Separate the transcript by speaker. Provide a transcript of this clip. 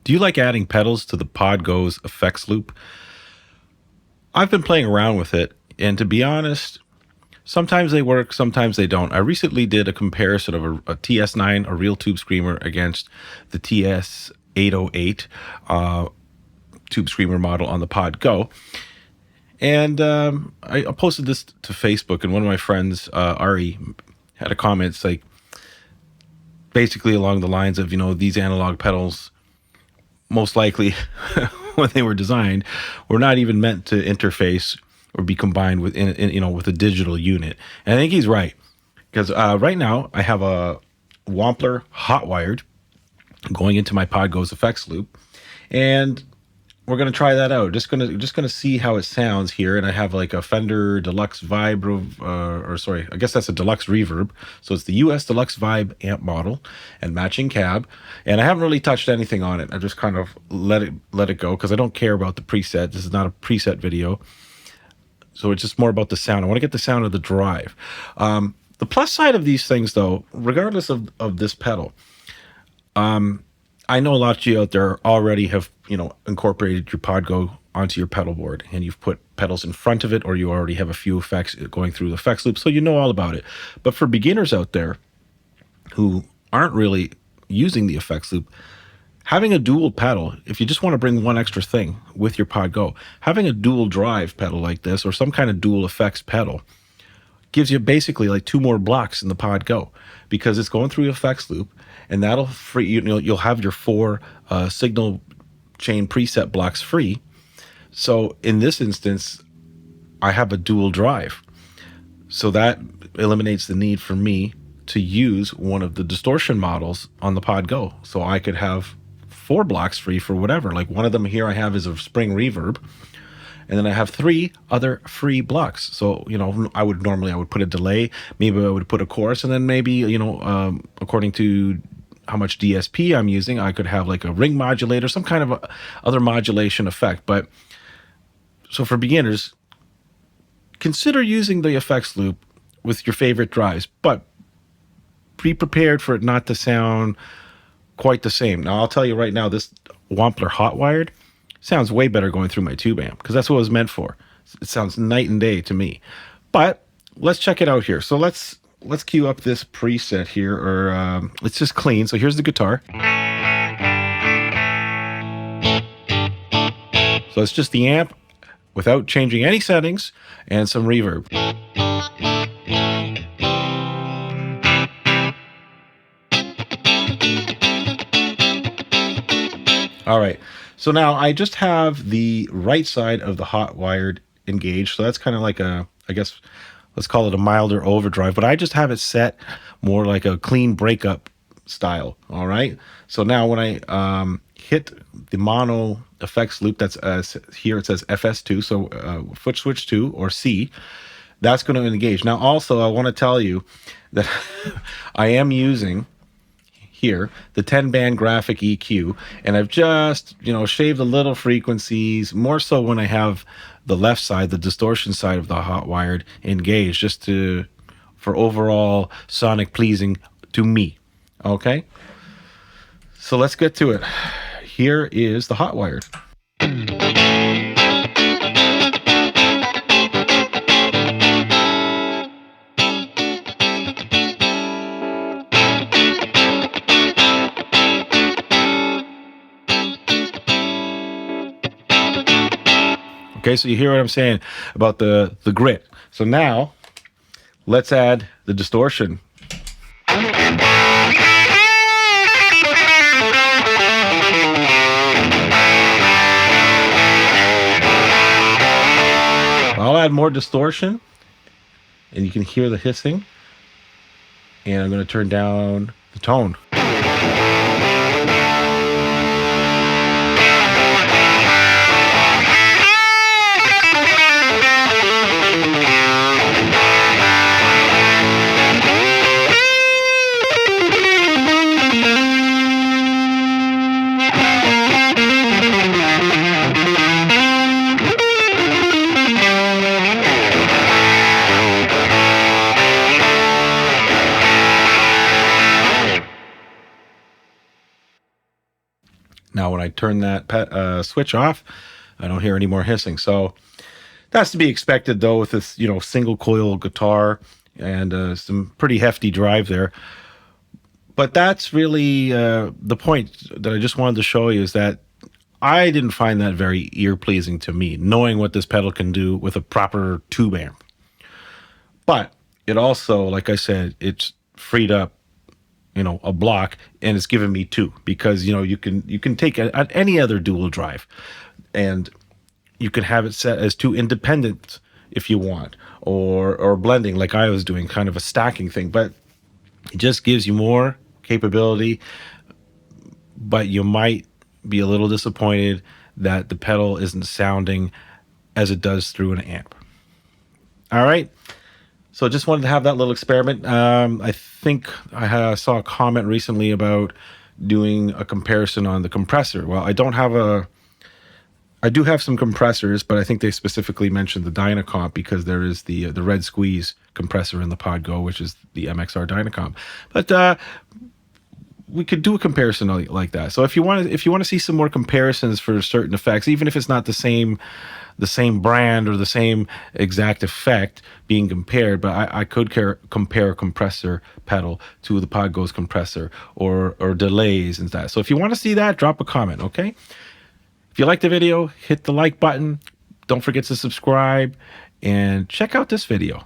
Speaker 1: Do you like adding pedals to the Podgo's effects loop? I've been playing around with it, and to be honest, sometimes they work, sometimes they don't. I recently did a comparison of a TS9, a real tube screamer, against the TS808 tube screamer model on the Podgo. And I posted this to Facebook, and one of my friends, Ari, had a comment. It's like basically along the lines of, these analog pedals, most likely when they were designed, were not even meant to interface or be combined with, with a digital unit. And I think he's right, because right now I have a Wampler hot wired going into my Podgo's effects loop, and we're gonna try that out. Just gonna see how it sounds here. And I have like a Fender Deluxe Vibe, I guess that's a Deluxe Reverb. So it's the US Deluxe Vibe amp model and matching cab. And I haven't really touched anything on it. I just kind of let it go because I don't care about the preset. This is not a preset video. So it's just more about the sound. I want to get the sound of the drive. The plus side of these things, though, regardless of this pedal, I know a lot of you out there already have, incorporated your Podgo onto your pedal board, and you've put pedals in front of it, or you already have a few effects going through the effects loop, so you know all about it. But for beginners out there who aren't really using the effects loop, having a dual pedal, if you just want to bring one extra thing with your Podgo, having a dual drive pedal like this, or some kind of dual effects pedal, gives you basically like two more blocks in the Podgo, because it's going through the effects loop, and that'll free you'll have your four signal chain preset blocks free. So in this instance, I have a dual drive, so that eliminates the need for me to use one of the distortion models on the Podgo. So I could have four blocks free for whatever. Like one of them here I have is a spring reverb, and then I have three other free blocks. So, I would put a delay, maybe I would put a chorus, and then maybe, according to how much DSP I'm using, I could have like a ring modulator, some kind of other modulation effect. But so for beginners, consider using the effects loop with your favorite drives, but be prepared for it not to sound quite the same. Now, I'll tell you right now, this Wampler hot wired sounds way better going through my tube amp, because that's what it was meant for. It sounds night and day to me. But let's check it out here. So let's cue up this preset here, or it's just clean. So here's the guitar. So it's just the amp without changing any settings, and some reverb. All right, so now I just have the right side of the hot wired engaged. So that's kind of like I guess, let's call it a milder overdrive, but I just have it set more like a clean breakup style. All right, so now when I hit the mono effects loop, that's here it says FS2, so foot switch 2 or C, that's going to engage. Now also I want to tell you that I am using here the 10-band graphic EQ, and I've just shaved a little frequencies, more so when I have the left side, the distortion side of the hot wired engaged, just for overall sonic pleasing to me. Okay, so let's get to it. Here is the hot wired. Okay, so you hear what I'm saying about the grit. So now let's add the distortion. I'll add more distortion, and you can hear the hissing. And I'm going to turn down the tone. Now, when I turn that switch off, I don't hear any more hissing. So that's to be expected, though, with this, single coil guitar and some pretty hefty drive there. But that's really the point that I just wanted to show you, is that I didn't find that very ear-pleasing to me, knowing what this pedal can do with a proper tube amp. But it also, like I said, it's freed up, a block, and it's given me two, because, you can take any other dual drive, and you can have it set as two independent if you want, or blending like I was doing, kind of a stacking thing. But it just gives you more capability, but you might be a little disappointed that the pedal isn't sounding as it does through an amp. All right. So just wanted to have that little experiment. I think I saw a comment recently about doing a comparison on the compressor. Well, I do have some compressors, but I think they specifically mentioned the Dynacomp, because there is the Red Squeeze compressor in the Podgo, which is the MXR Dynacomp. But we could do a comparison like that. So if you want to see some more comparisons for certain effects, even if it's not the same brand or the same exact effect being compared, but I could compare a compressor pedal to the Podgo's compressor, or delays and that. So if you want to see that, drop a comment, okay? If you like the video, hit the like button. Don't forget to subscribe, and check out this video.